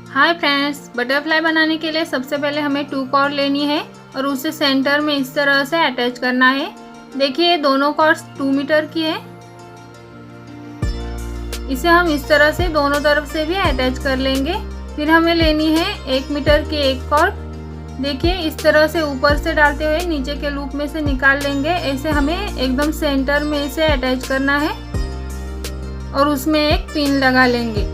Hi friends, butterfly बनाने के लिए सबसे पहले हमें 2 कॉर्ड लेनी है और उसे सेंटर में इस तरह से अटैच करना है। देखिए दोनों कॉर्ड्स 2 मीटर की है। इसे हम इस तरह से दोनों तरफ से भी अटैच कर लेंगे। फिर हमें लेनी है 1 मीटर की एक कॉर्ड। देखिए इस तरह से ऊपर से डालते हुए नीचे के लूप में से निकाल लेंगे। ऐसे हमें एकदम सेंटर में इसे अटैच करना है और उसमें एक पिन लगा लेंगे।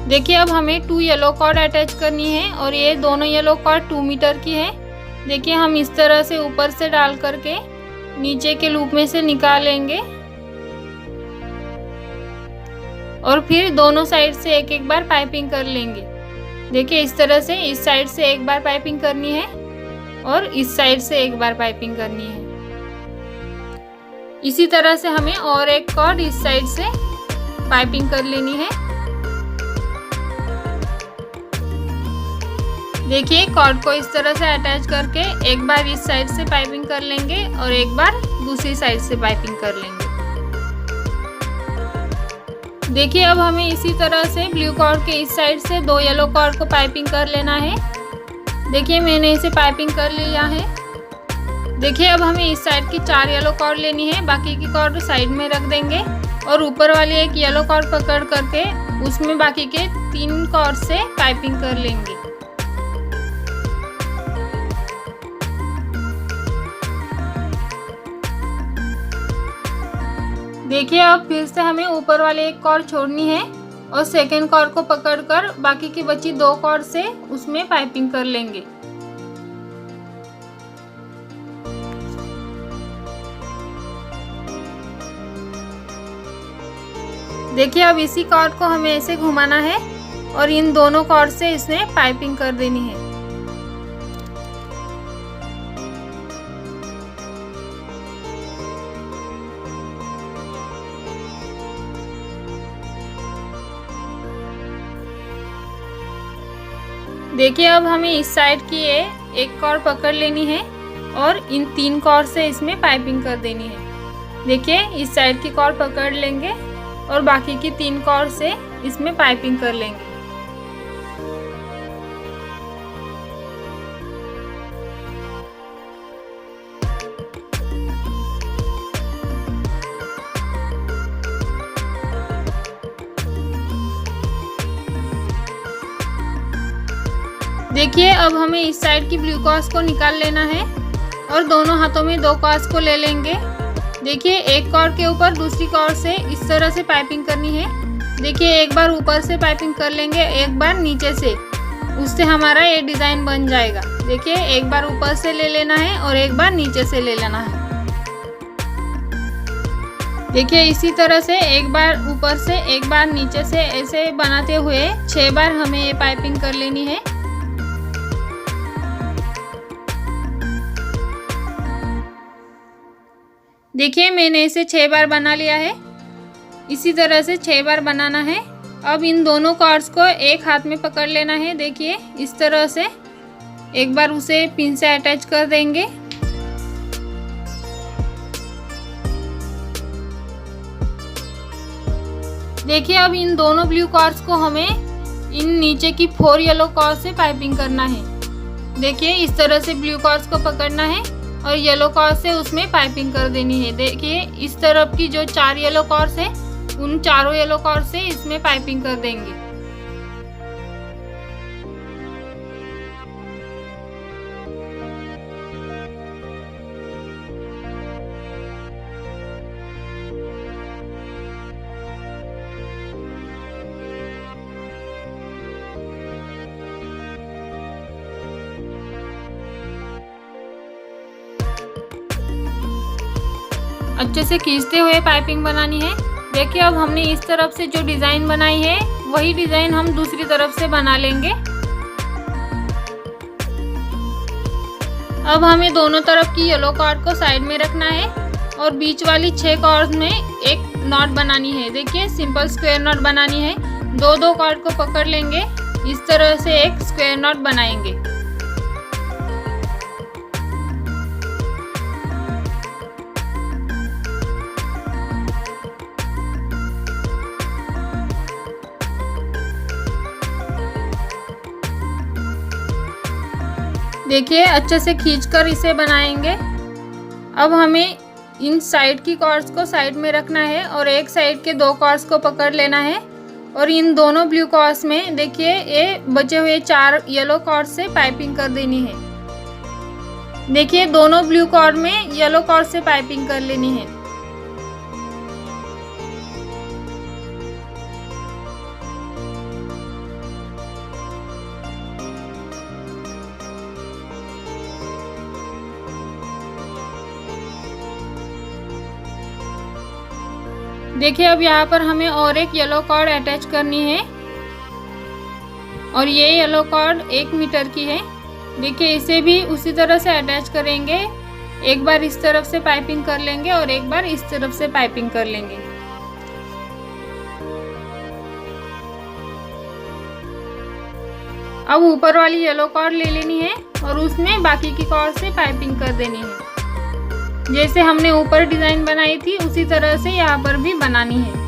देखिए अब हमें 2 येलो कॉर्ड अटैच करनी है और ये दोनों येलो कॉर्ड 2 मीटर की है। देखिए हम इस तरह से ऊपर से डाल करके नीचे के लूप में से निकाल लेंगे और फिर दोनों साइड से एक एक बार पाइपिंग कर लेंगे। देखिए इस तरह से इस साइड से एक बार पाइपिंग करनी है और इस साइड से एक बार पाइपिंग करनी है। इसी तरह से हमें और एक कॉर्ड इस साइड से पाइपिंग कर लेनी है। देखिए कॉर्ड को इस तरह से अटैच करके एक बार इस साइड से पाइपिंग कर लेंगे और एक बार दूसरी साइड से पाइपिंग कर लेंगे। देखिए अब हमें इसी तरह से ब्लू कॉर्ड के इस साइड से 2 येलो कॉर्ड को पाइपिंग कर लेना है। देखिए मैंने इसे पाइपिंग कर लिया है। देखिए अब हमें इस साइड की 4 येलो कॉर्ड लेनी है, बाकी की कॉर्ड साइड में रख देंगे और ऊपर वाली एक येलो कॉर्ड पकड़ करके उसमें बाकी के 3 कॉर्ड से पाइपिंग कर लेंगे। देखिए अब फिर से हमें ऊपर वाले एक कॉर्ड छोड़नी है और सेकेंड कॉर्ड को पकड़कर बाकी की बची 2 कॉर्ड से उसमें पाइपिंग कर लेंगे। देखिए अब इसी कॉर्ड को हमें ऐसे घुमाना है और इन दोनों कॉर्ड से इसमें पाइपिंग कर देनी है। देखिए अब हमें इस साइड की एक कॉर्ड पकड़ लेनी है और इन 3 कॉर्ड से इसमें पाइपिंग कर देनी है। देखिए इस साइड की कॉर्ड पकड़ लेंगे और बाकी की 3 कॉर्ड से इसमें पाइपिंग कर लेंगे। देखिए अब हमें इस साइड की ब्लू कॉर्ड्स को निकाल लेना है और दोनों हाथों में 2 कॉर्ड्स को ले लेंगे। देखिए एक कॉर्ड के ऊपर दूसरी कॉर्ड से इस तरह से पाइपिंग करनी है। देखिए एक बार ऊपर से पाइपिंग कर लेंगे, एक बार नीचे से, उससे हमारा ये डिज़ाइन बन जाएगा। देखिए एक बार ऊपर से ले लेना है और एक बार नीचे से ले लेना है। देखिए इसी तरह से एक बार ऊपर से एक बार नीचे से ऐसे बनाते हुए 6 बार हमें ये पाइपिंग कर लेनी है। देखिए मैंने इसे 6 बार बना लिया है। इसी तरह से 6 बार बनाना है। अब इन दोनों कॉर्ड्स को एक हाथ में पकड़ लेना है। देखिए इस तरह से एक बार उसे पिन से अटैच कर देंगे। देखिए अब इन दोनों ब्लू कॉर्ड्स को हमें इन नीचे की 4 येलो कॉर्ड से पाइपिंग करना है। देखिए इस तरह से ब्लू कॉर्ड्स को पकड़ना है और येलो कॉर्ड से उसमें पाइपिंग कर देनी है। देखिए इस तरफ की जो 4 येलो कॉर्ड्स है उन चारों येलो कॉर्ड से इसमें पाइपिंग कर देंगे। अच्छे से खींचते हुए पाइपिंग बनानी है। देखिए अब हमने इस तरफ से जो डिज़ाइन बनाई है वही डिज़ाइन हम दूसरी तरफ से बना लेंगे। अब हमें दोनों तरफ की येलो कॉर्ड को साइड में रखना है और बीच वाली 6 कॉर्ड में एक नॉट बनानी है। देखिए सिंपल स्क्वायर नॉट बनानी है। 2 कॉर्ड को पकड़ लेंगे, इस तरह से एक स्क्वायर नॉट बनाएंगे। देखिए अच्छे से खींचकर इसे बनाएंगे। अब हमें इन साइड की कॉर्ड्स को साइड में रखना है और एक साइड के 2 कॉर्ड्स को पकड़ लेना है और इन दोनों ब्लू कॉर्ड्स में देखिए ये बचे हुए 4 येलो कॉर्ड से पाइपिंग कर देनी है। देखिए दोनों ब्लू कॉर्ड में येलो कॉर्ड से पाइपिंग कर लेनी है। देखिए अब यहाँ पर हमें और एक येलो कॉर्ड अटैच करनी है और ये येलो कॉर्ड 1 मीटर की है। देखिए इसे भी उसी तरह से अटैच करेंगे। एक बार इस तरफ से पाइपिंग कर लेंगे और एक बार इस तरफ से पाइपिंग कर लेंगे। अब ऊपर वाली येलो कॉर्ड ले लेनी है और उसमें बाकी की कॉर्ड से पाइपिंग कर देनी है। जैसे हमने ऊपर डिजाइन बनाई थी उसी तरह से यहाँ पर भी बनानी है।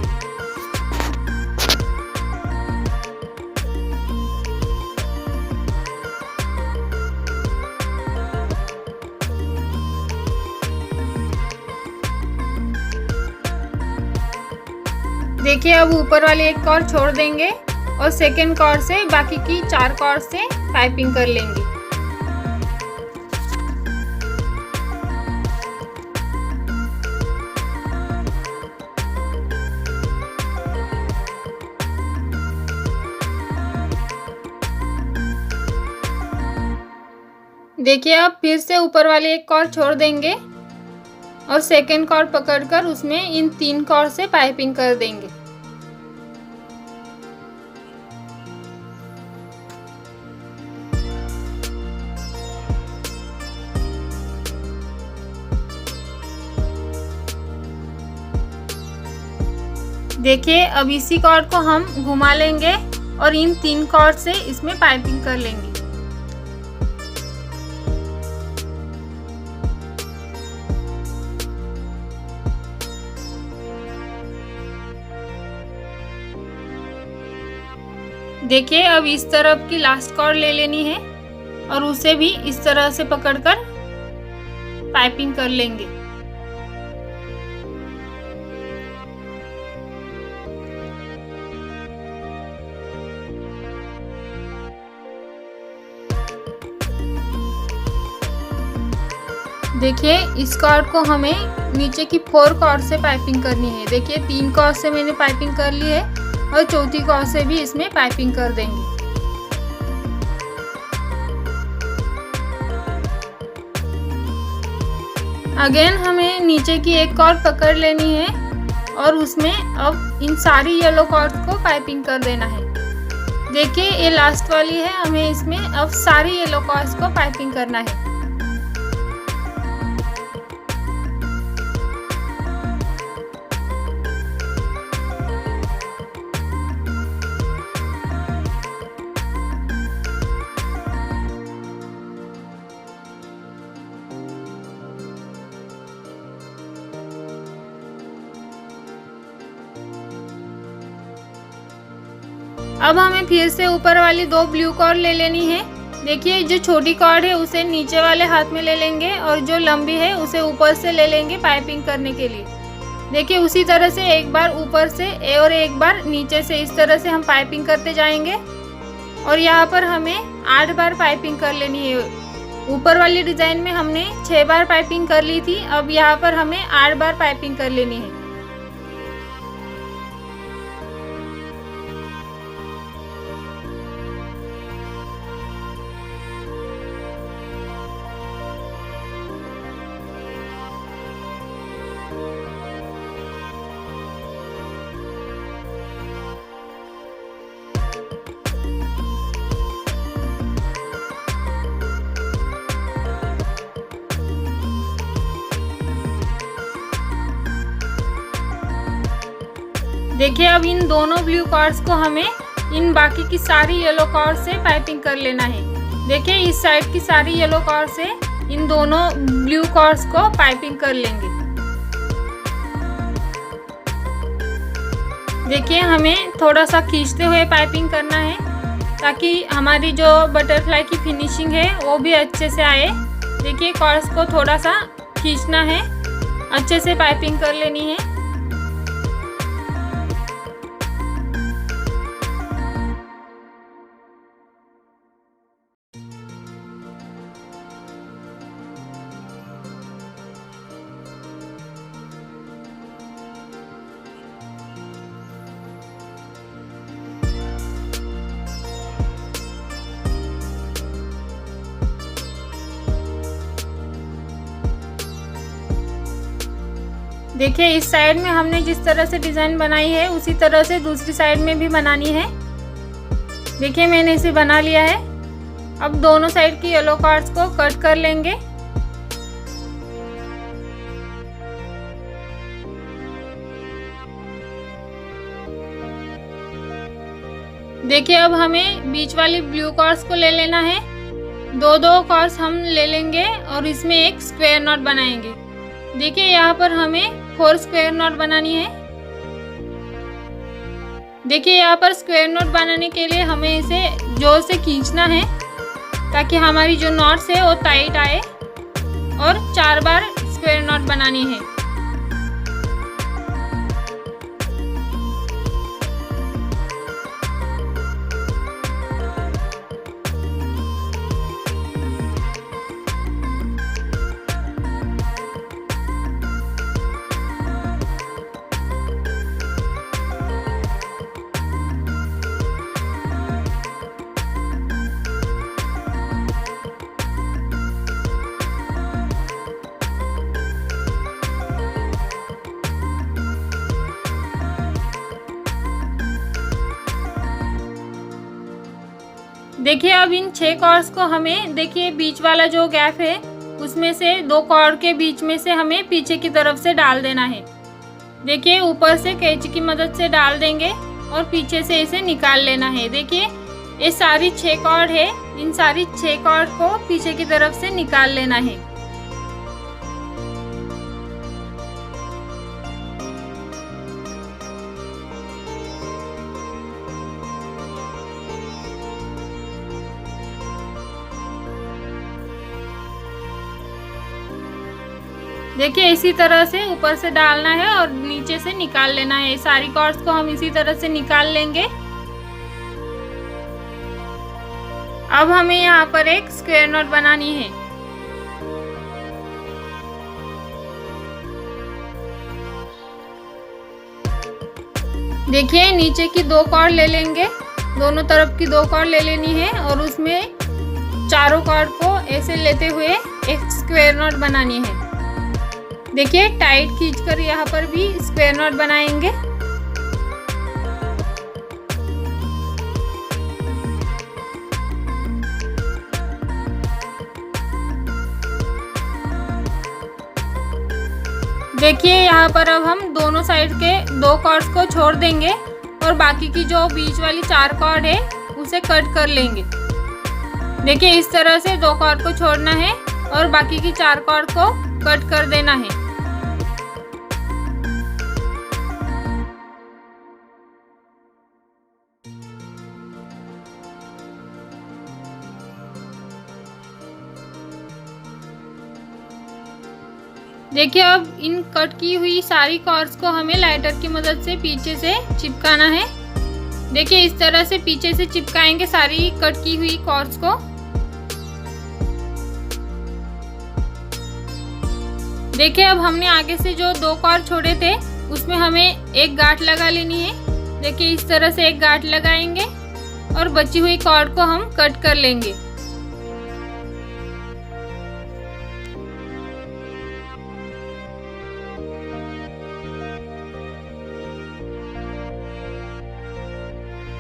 देखिए अब ऊपर वाले एक कॉर्ड छोड़ देंगे और सेकेंड कॉर्ड से बाकी की 4 कॉर्ड से पाइपिंग कर लेंगे। देखिए अब फिर से ऊपर वाले एक कॉर्ड छोड़ देंगे और सेकेंड कॉर्ड पकड़कर उसमें इन 3 कॉर्ड से पाइपिंग कर देंगे। देखिए अब इसी कॉर्ड को हम घुमा लेंगे और इन 3 कॉर्ड से इसमें पाइपिंग कर लेंगे। देखिए अब इस तरफ की लास्ट कॉर्ड ले लेनी है और उसे भी इस तरह से पकड़कर पाइपिंग कर लेंगे। देखिए इस कॉर्ड को हमें नीचे की 4 कॉर्ड से पाइपिंग करनी है। देखिए 3 कॉर्ड से मैंने पाइपिंग कर ली है और चौथी कॉर्ड से भी इसमें पाइपिंग कर देंगे। अगेन हमें नीचे की एक कॉर्ड पकड़ लेनी है और उसमें अब इन सारी येलो कॉर्ड को पाइपिंग कर देना है। देखिए ये लास्ट वाली है, हमें इसमें अब सारी येलो कॉर्ड्स को पाइपिंग करना है। अब हमें फिर से ऊपर वाली 2 ब्लू कॉर्ड ले लेनी है। देखिए जो छोटी कॉर्ड है उसे नीचे वाले हाथ में ले लेंगे और जो लंबी है उसे ऊपर से ले लेंगे पाइपिंग करने के लिए। देखिए उसी तरह से एक बार ऊपर से और एक बार नीचे से इस तरह से हम पाइपिंग करते जाएंगे और यहाँ पर हमें 8 बार पाइपिंग कर लेनी है। ऊपर वाली डिजाइन में हमने 6 बार पाइपिंग कर ली थी, अब यहाँ पर हमें 8 बार पाइपिंग कर लेनी है। देखिए अब इन दोनों ब्लू कॉर्ड्स को हमें इन बाकी की सारी येलो कॉर्ड से पाइपिंग कर लेना है। देखिए इस साइड की सारी येलो कॉर्ड से इन दोनों ब्लू कॉर्ड्स को पाइपिंग कर लेंगे। देखिए हमें थोड़ा सा खींचते हुए पाइपिंग करना है ताकि हमारी जो बटरफ्लाई की फिनिशिंग है वो भी अच्छे से आए। देखिए कॉर्ड्स को थोड़ा सा खींचना है, अच्छे से पाइपिंग कर लेनी है। देखिए इस साइड में हमने जिस तरह से डिज़ाइन बनाई है उसी तरह से दूसरी साइड में भी बनानी है। देखिए मैंने इसे बना लिया है। अब दोनों साइड की येलो कॉर्ड्स को कट कर लेंगे। देखिए अब हमें बीच वाली ब्लू कॉर्ड्स को ले लेना है। दो कॉर्ड्स हम ले लेंगे और इसमें एक स्क्वायर नॉट बनाएंगे। देखिए यहाँ पर हमें 4 स्क्वायर नॉट बनानी है। देखिए यहाँ पर स्क्वायर नॉट बनाने के लिए हमें इसे जोर से खींचना है ताकि हमारी जो नॉट्स है वो टाइट आए, और 4 बार स्क्वायर नॉट बनानी है। देखिए अब इन 6 कॉर्ड्स को हमें, देखिए बीच वाला जो गैप है उसमें से 2 कॉर्ड के बीच में से हमें पीछे की तरफ से डाल देना है। देखिए ऊपर से कैंची की मदद से डाल देंगे और पीछे से इसे निकाल लेना है। देखिए ये सारी 6 कॉर्ड है, इन सारी 6 कॉर्ड को पीछे की तरफ से निकाल लेना है। देखिए इसी तरह से ऊपर से डालना है और नीचे से निकाल लेना है। सारी कॉर्ड्स को हम इसी तरह से निकाल लेंगे। अब हमें यहाँ पर एक स्क्वायर नॉट बनानी है। देखिए नीचे की 2 कॉर्ड ले लेंगे, दोनों तरफ की 2 कॉर्ड ले लेनी है और उसमें चारों कॉर्ड को ऐसे लेते हुए एक स्क्वायर नॉट बनानी है। देखिए टाइट खींचकर यहाँ पर भी स्क्वायर नॉट बनाएंगे। देखिए यहाँ पर अब हम दोनों साइड के 2 कॉर्ड्स को छोड़ देंगे और बाकी की जो बीच वाली 4 कॉर्ड है उसे कट कर लेंगे। देखिए इस तरह से 2 कॉर्ड को छोड़ना है और बाकी की 4 कॉर्ड को कट कर देना है। देखिए अब इन कट की हुई सारी कॉर्ड्स को हमें लाइटर की मदद से पीछे से चिपकाना है। देखिए इस तरह से पीछे से चिपकाएंगे सारी कट की हुई कॉर्ड्स को। देखिए अब हमने आगे से जो 2 कॉर्ड छोड़े थे उसमें हमें एक गांठ लगा लेनी है। देखिए इस तरह से एक गांठ लगाएंगे और बची हुई कॉर्ड को हम कट कर लेंगे।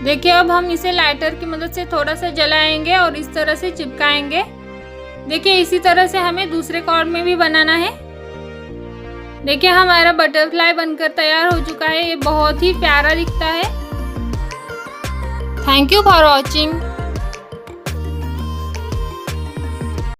देखिए अब हम इसे लाइटर की मदद से थोड़ा सा जलाएंगे और इस तरह से चिपकाएंगे। देखिए इसी तरह से हमें दूसरे कॉर्ड में भी बनाना है। देखिए हमारा बटरफ्लाई बनकर तैयार हो चुका है। ये बहुत ही प्यारा दिखता है। Thank you for watching.